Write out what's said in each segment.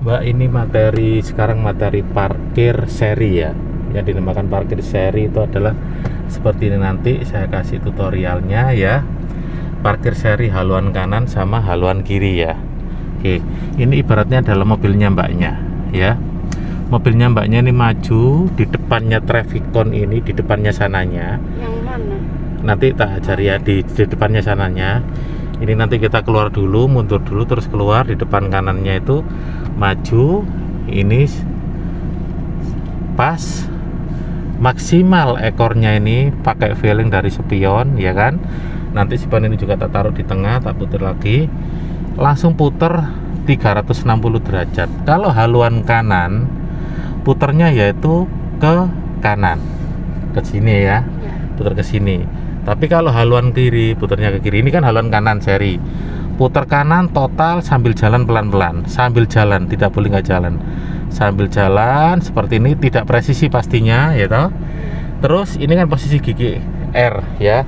Mbak, ini sekarang materi parkir seri ya. Yang dinamakan parkir seri itu adalah seperti ini, nanti saya kasih tutorialnya ya. Parkir seri haluan kanan sama haluan kiri ya. Oke, ini ibaratnya adalah mobilnya mbaknya ya. Mobilnya mbaknya ini maju, di depannya Trafficon ini, di depannya sananya. Yang mana? Nanti tak ajari ya, di depannya sananya. Ini nanti kita keluar dulu, mundur dulu, terus keluar. Di depan kanannya itu maju, ini pas maksimal ekornya ini pakai feeling dari spion ya kan. Nanti spion ini juga tak taruh di tengah, tak putar lagi, langsung puter 360 derajat. Kalau haluan kanan puternya yaitu ke kanan, ke sini ya, putar ke sini. Tapi kalau haluan kiri putarnya ke kiri. Ini kan haluan kanan seri, putar kanan total sambil jalan pelan-pelan, sambil jalan, tidak boleh nggak jalan, sambil jalan seperti ini, tidak presisi pastinya ya toh. Terus ini kan posisi gigi R ya,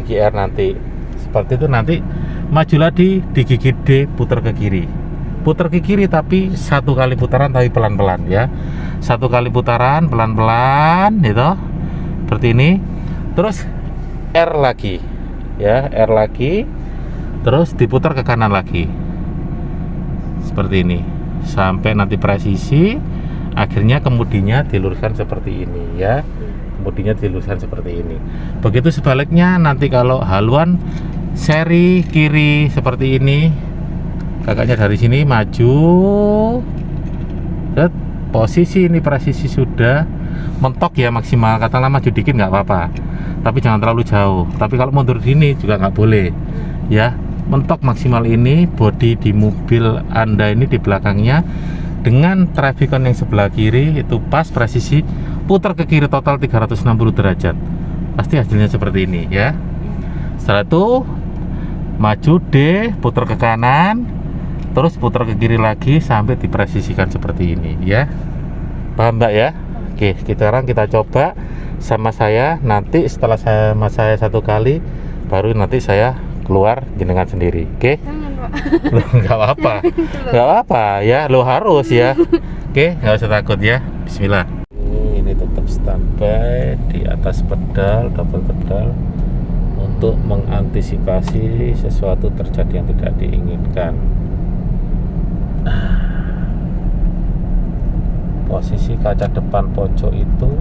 gigi R nanti seperti itu. Nanti maju lagi di gigi D, putar ke kiri, putar ke kiri, tapi satu kali putaran tapi pelan-pelan ya, satu kali putaran pelan-pelan gitu, seperti ini. Terus R lagi ya, R lagi, terus diputar ke kanan lagi seperti ini sampai nanti presisi. Akhirnya kemudinya diluruskan seperti ini ya, kemudinya diluruskan seperti ini. Begitu sebaliknya nanti kalau haluan seri kiri seperti ini, kakaknya dari sini maju, set, posisi ini presisi sudah mentok ya, maksimal katakanlah maju dikit nggak apa-apa, tapi jangan terlalu jauh. Tapi kalau mundur sini juga nggak boleh ya, mentok maksimal ini. Bodi di mobil Anda ini di belakangnya dengan Trafficon yang sebelah kiri itu pas presisi, putar ke kiri total 360 derajat. Pasti hasilnya seperti ini ya. Setelah itu maju D, putar ke kanan, terus putar ke kiri lagi sampai dipresisikan seperti ini ya. Paham Mbak ya? Oke, sekarang kita coba sama saya. Nanti setelah saya satu kali, baru nanti saya keluar jenengan sendiri. Oke? Jangan, Pak. Loh, nggak apa-apa, nggak apa-apa ya. Lo harus ya. Oke, nggak usah takut ya. Bismillah. Ini tetap standby di atas pedal, double pedal, untuk mengantisipasi sesuatu terjadi yang tidak diinginkan. Posisi kaca depan pojok itu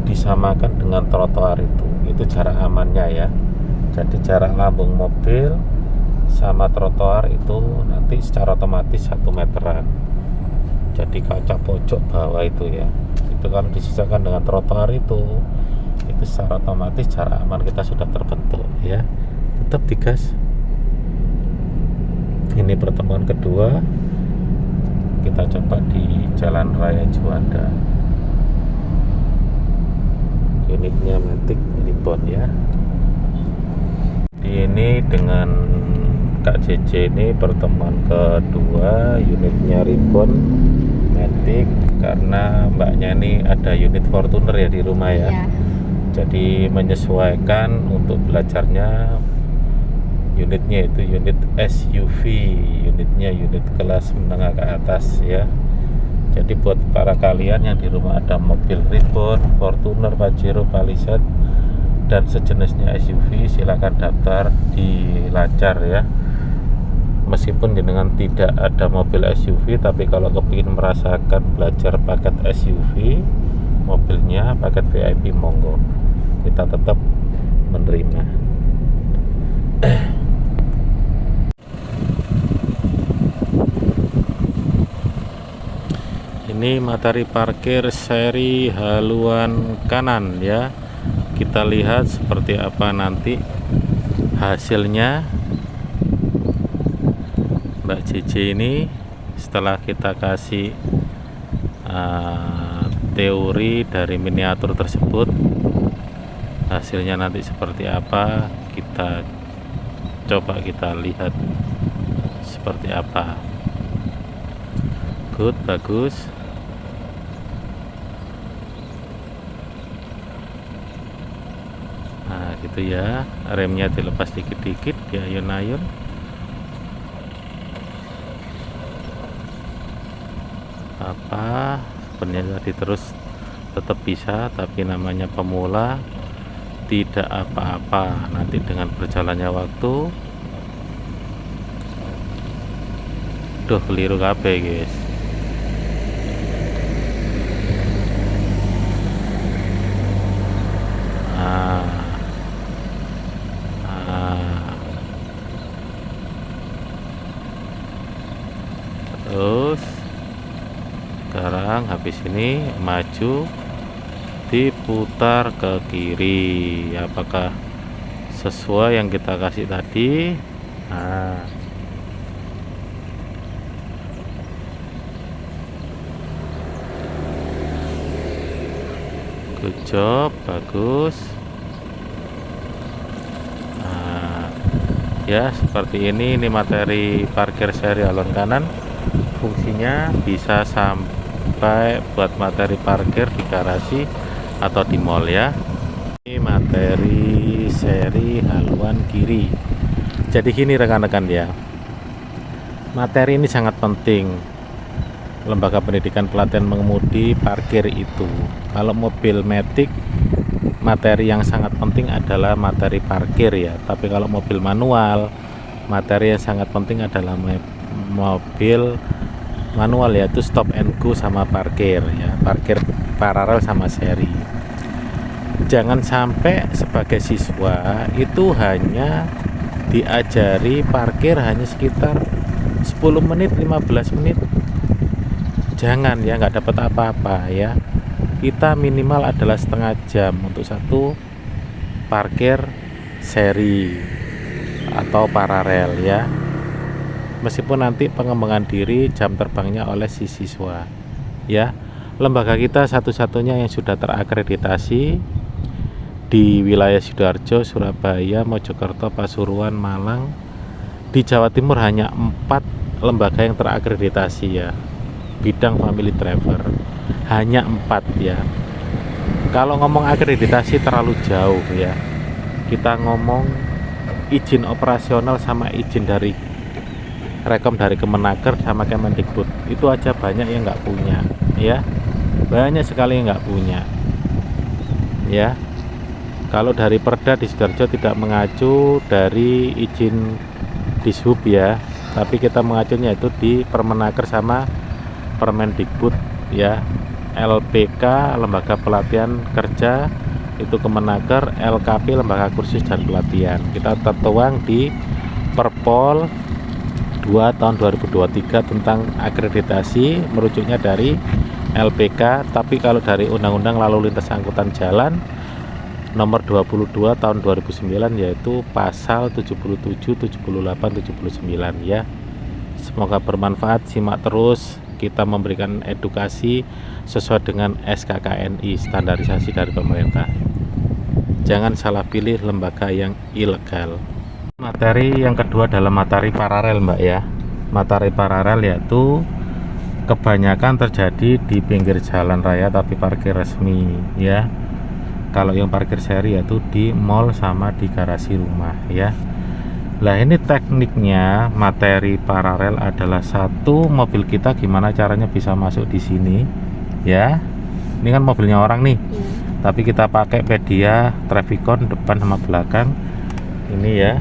disamakan dengan trotoar itu jarak amannya ya. Jadi jarak lambung mobil sama trotoar itu nanti secara otomatis 1 meteran. Jadi kaca pojok bawah itu ya, itu kalau disisakan dengan trotoar itu secara otomatis jarak aman kita sudah terbentuk ya. Tetap digas. Ini pertemuan kedua, kita coba di Jalan Raya Juanda. Unitnya Matic Ribbon ya. Ini dengan Kak JJ ini pertemuan kedua, unitnya Ribbon Matic, karena mbaknya ini ada unit Fortuner ya di rumah ya. Jadi menyesuaikan untuk belajarnya unitnya itu unit SUV, unitnya unit kelas menengah ke atas ya. Jadi buat para kalian yang di rumah ada mobil Ribbon, Fortuner, Pajero, Palisade dan sejenisnya SUV, silakan daftar di Lancar ya. Meskipun jenengan tidak ada mobil SUV, tapi kalau kepingin merasakan belajar paket SUV, mobilnya paket VIP, monggo, kita tetap menerima. Ini materi parkir seri haluan kanan ya. Kita lihat seperti apa nanti hasilnya. Mbak JJ ini setelah kita kasih teori dari miniatur tersebut, hasilnya nanti seperti apa, kita coba kita lihat seperti apa. Good, bagus. Nah gitu ya, remnya dilepas dikit-dikit, diayun-ayun. apa sebenarnya tadi terus tetap bisa, tapi namanya pemula tidak apa-apa. Nanti dengan berjalannya waktu, duh keliru kabeh guys. Ah, ah. Terus sekarang habis ini maju, diputar ke kiri. Apakah sesuai yang kita kasih tadi? Nah, good job, bagus. Nah, ya seperti ini materi parkir seri alon kanan. Fungsinya bisa sampai buat materi parkir di garasi atau di mall ya. Ini materi seri haluan kiri. Jadi gini rekan-rekan ya, materi ini sangat penting. Lembaga Pendidikan Pelatihan Mengemudi Parkir itu, kalau mobil matic, materi yang sangat penting adalah materi parkir ya. Tapi kalau mobil manual, materi yang sangat penting adalah mobil manual, yaitu stop and go sama parkir ya, parkir paralel sama seri. Jangan sampai sebagai siswa itu hanya diajari parkir hanya sekitar 10 menit 15 menit, jangan ya, nggak dapat apa-apa ya. Kita minimal adalah setengah jam untuk satu parkir seri atau paralel ya, meskipun nanti pengembangan diri jam terbangnya oleh si siswa ya. Lembaga kita satu-satunya yang sudah terakreditasi di wilayah Sidoarjo, Surabaya, Mojokerto, Pasuruan, Malang. Di Jawa Timur hanya 4 lembaga yang terakreditasi ya, bidang family driver, hanya 4 ya. Kalau ngomong akreditasi terlalu jauh ya, kita ngomong izin operasional sama izin dari Rekom dari Kemenaker sama Kemendikbud, itu aja banyak yang nggak punya ya, banyak sekali yang nggak punya ya. Kalau dari Perda di Sidoarjo tidak mengacu dari izin Dishub ya, tapi kita mengacunya itu di Permenaker sama Permendikbud ya. LPK Lembaga Pelatihan Kerja itu Kemenaker, LKP Lembaga Kursus dan Pelatihan. Kita tertuang di Perpol 2 tahun 2023 tentang akreditasi, merujuknya dari LPK. Tapi kalau dari Undang-Undang Lalu Lintas Angkutan Jalan nomor 22 tahun 2009, yaitu pasal 77, 78, 79 ya. Semoga bermanfaat, simak terus, kita memberikan edukasi sesuai dengan SKKNI, standarisasi dari pemerintah. Jangan salah pilih lembaga yang ilegal. Materi yang kedua adalah materi paralel mbak ya. Materi paralel yaitu kebanyakan terjadi di pinggir jalan raya tapi parkir resmi ya. Kalau yang parkir seri yaitu di mall sama di garasi rumah ya. Nah ini tekniknya, materi paralel adalah satu, mobil kita gimana caranya bisa masuk di sini ya. Ini kan mobilnya orang nih, tapi kita pakai pedia Trafficon depan sama belakang. Ini ya,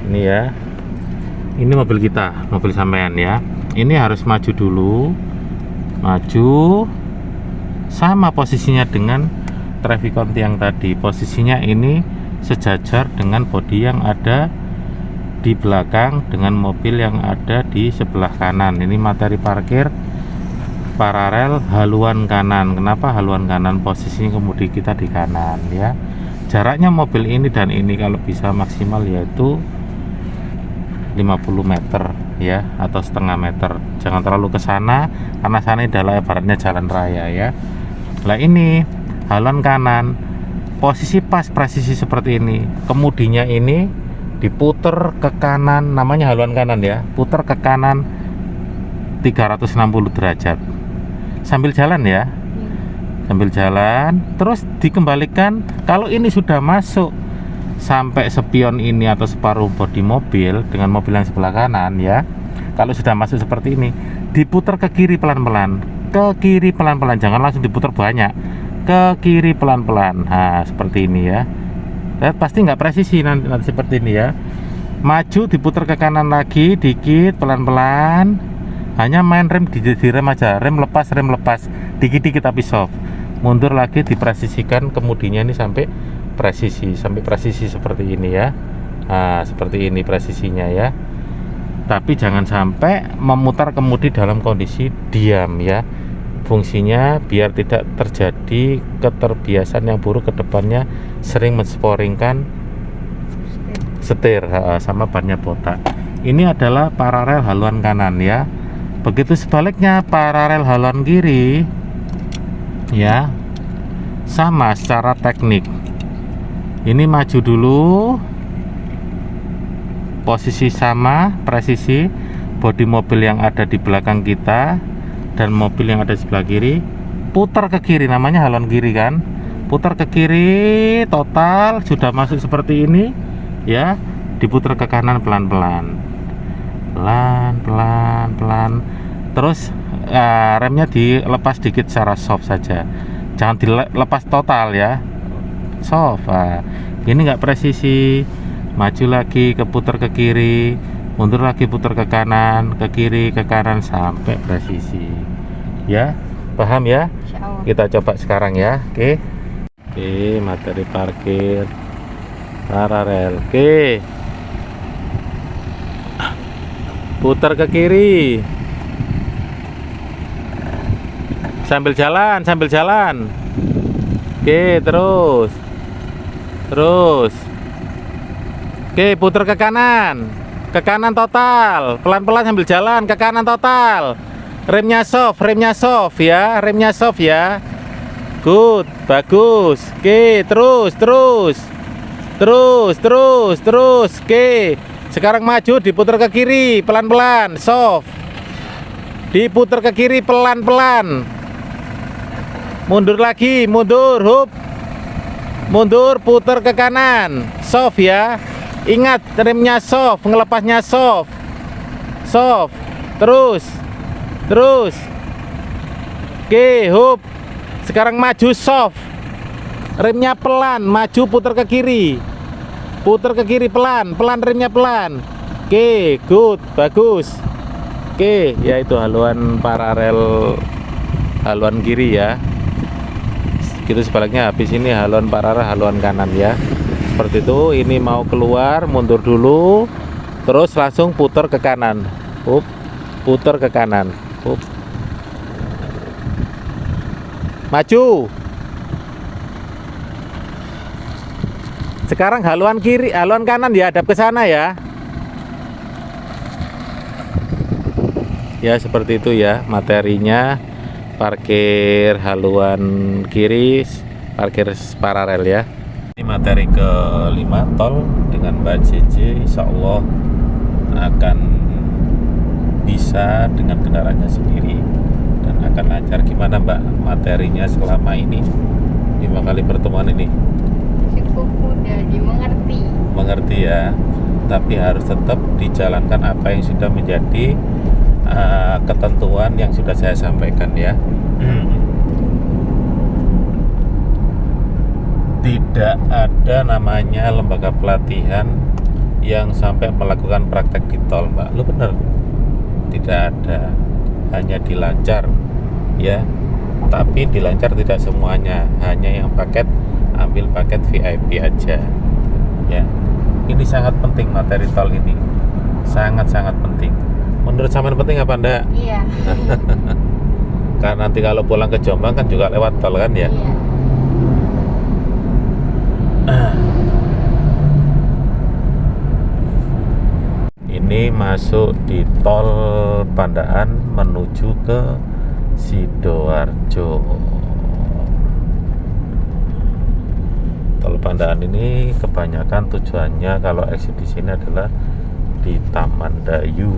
ini ya, ini mobil kita, mobil sampean ya. Ini harus maju dulu, maju sama posisinya dengan Trafficon yang tadi. Posisinya ini sejajar dengan bodi yang ada di belakang dengan mobil yang ada di sebelah kanan. Ini materi parkir paralel haluan kanan. Kenapa haluan kanan? Posisinya kemudi kita di kanan ya. Jaraknya mobil ini dan ini kalau bisa maksimal yaitu 50 meter ya, atau setengah meter. Jangan terlalu ke sana karena sana adalah ibaratnya jalan raya ya. Nah ini haluan kanan, posisi pas presisi seperti ini. Kemudinya ini diputer ke kanan, namanya haluan kanan ya. Putar ke kanan 360 derajat. Sambil jalan ya. Sambil jalan terus dikembalikan. Kalau ini sudah masuk sampai spion ini atau separuh bodi mobil dengan mobil yang sebelah kanan ya, kalau sudah masuk seperti ini diputar ke kiri pelan-pelan, jangan langsung diputar banyak, ke kiri pelan-pelan. Nah, seperti ini ya. Pasti nggak presisi nanti seperti ini ya. Maju diputar ke kanan lagi dikit pelan-pelan, hanya main rem di rem aja, rem lepas dikit-dikit tapi soft. Mundur lagi dipresisikan kemudinya ini sampai presisi seperti ini ya. Nah, seperti ini presisinya ya. Tapi jangan sampai memutar kemudi dalam kondisi diam ya. Fungsinya biar tidak terjadi keterbiasaan yang buruk ke depannya, sering mensporingkan setir sama bannya botak. Ini adalah paralel haluan kanan ya. Begitu sebaliknya paralel haluan kiri ya, sama secara teknik. Ini maju dulu, posisi sama, presisi. Bodi mobil yang ada di belakang kita dan mobil yang ada di sebelah kiri, putar ke kiri, namanya haluan kiri kan. Putar ke kiri total, sudah masuk seperti ini ya. Diputar ke kanan pelan-pelan, terus remnya dilepas dikit secara soft saja, jangan dilepas total ya, soft. Ini nggak presisi. Maju lagi, keputar ke kiri, mundur lagi, putar ke kanan, ke kiri, ke kanan sampai presisi ya. Paham ya? Kita coba sekarang ya. Oke, materi parkir paralel. Oke, putar ke kiri sambil jalan. Oke, terus oke, putar ke kanan total, pelan-pelan sambil jalan, ke kanan total. Remnya soft ya, good, bagus. Oke, terus. Oke, sekarang maju, diputar ke kiri pelan-pelan, soft. Diputar ke kiri pelan-pelan. Mundur lagi, mundur, putar ke kanan, soft ya. Ingat, remnya soft, ngelepasnya soft. Terus. Oke, hop. Sekarang maju soft. Remnya pelan, maju putar ke kiri. Pelan, remnya pelan. Oke, good, bagus. Oke, ya itu haluan paralel haluan kiri ya. Gitu sebaliknya, habis ini haluan paralel haluan kanan ya. Seperti itu. Ini mau keluar, mundur dulu, terus langsung putar ke kanan, putar ke kanan, maju. Sekarang haluan kanan dihadap ke sana ya. Ya seperti itu ya materinya, parkir haluan kiri, parkir paralel ya. Ini materi ke-5 tol dengan Mbak JJ, insya Allah akan bisa dengan kendaraannya sendiri dan akan lancar. Gimana Mbak materinya selama ini, 5 kali pertemuan ini? Cukup mudah dimengerti ya, tapi harus tetap dijalankan apa yang sudah menjadi ketentuan yang sudah saya sampaikan ya. Tidak ada namanya lembaga pelatihan yang sampai melakukan praktek di tol, Mbak. Lu bener, tidak ada, hanya dilancar ya. Tapi dilancar tidak semuanya, hanya yang ambil paket VIP aja ya. Ini sangat penting materi tol ini, sangat-sangat penting. Menurut sampean penting apa enggak? Iya. Karena nanti kalau pulang ke Jombang kan juga lewat tol kan ya. Iya. Ini masuk di tol Pandaan menuju ke Sidoarjo. Tol Pandaan ini kebanyakan tujuannya kalau exit di sini adalah di Taman Dayu.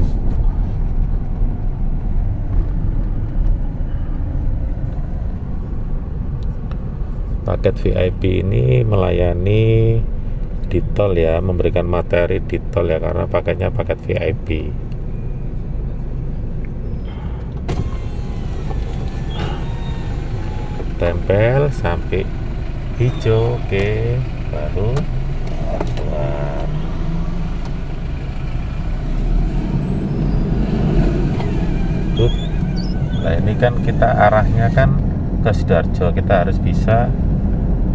Paket VIP ini melayani di tol ya, memberikan materi di tol ya, karena paketnya paket VIP. tempel sampai hijau. Oke, baru keluar. Tuh. Nah ini kan kita arahnya kan ke Sidoarjo, kita harus bisa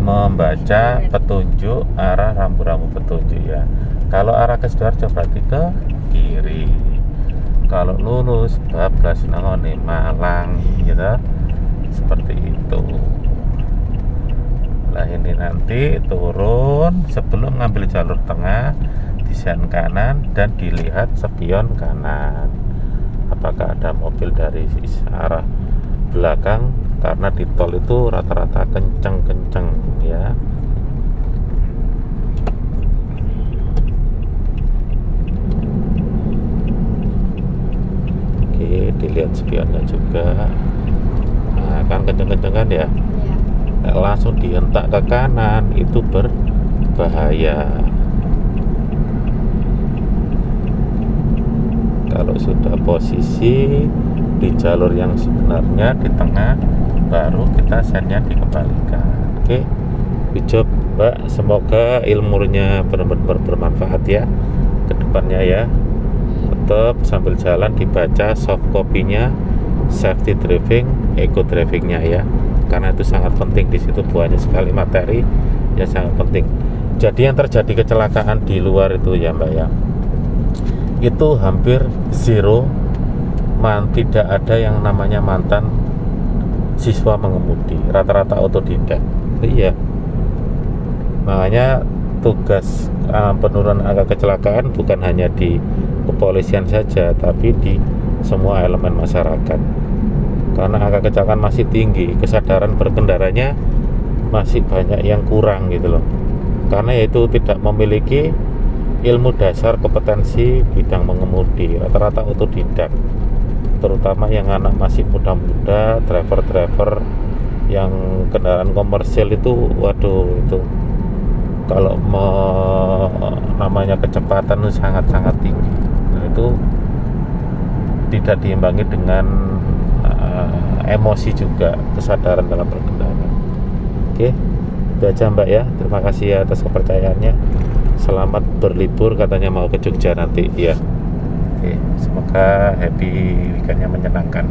membaca petunjuk arah rambu-rambu petunjuk ya. Kalau arah ke Sidoarjo berarti ke kiri. Kalau lurus bablas nangone Malang gitu. Seperti itu. Nah ini nanti turun sebelum ngambil jalur tengah di sen kanan dan dilihat spion kanan. Apakah ada mobil dari arah belakang, karena di tol itu rata-rata kenceng-kenceng ya. Oke, dilihat spionnya juga. Nah kan kenceng-kenceng kan ya. Ya. Langsung dihentak ke kanan itu berbahaya. Kalau sudah posisi di jalur yang sebenarnya di tengah, baru kita sennya dikembalikan. Oke, good job Mbak, semoga ilmunya benar-benar bermanfaat ya ke depannya ya. Tetap sambil jalan dibaca soft copy-nya, safety driving, eco driving-nya ya, karena itu sangat penting. Di situ banyak sekali materi yang sangat penting. Jadi yang terjadi kecelakaan di luar itu ya Mbak ya, itu hampir zero. Tidak ada yang namanya mantan siswa mengemudi, rata-rata otodidak. Iya, makanya tugas penurunan angka kecelakaan bukan hanya di kepolisian saja, tapi di semua elemen masyarakat. Karena angka kecelakaan masih tinggi, kesadaran berkendaranya masih banyak yang kurang gitu loh. Karena itu tidak memiliki ilmu dasar kompetensi bidang mengemudi, rata-rata otodidak. Terutama yang anak masih muda-muda, driver-driver yang kendaraan komersial itu, waduh, itu kalau namanya kecepatan itu sangat-sangat tinggi. Nah, itu tidak diimbangi dengan emosi juga, kesadaran dalam berkendara. Oke, itu aja Mbak ya. Terima kasih ya atas kepercayaannya. Selamat berlibur, katanya mau ke Jogja nanti ya. Oke, semoga happy weekendnya menyenangkan.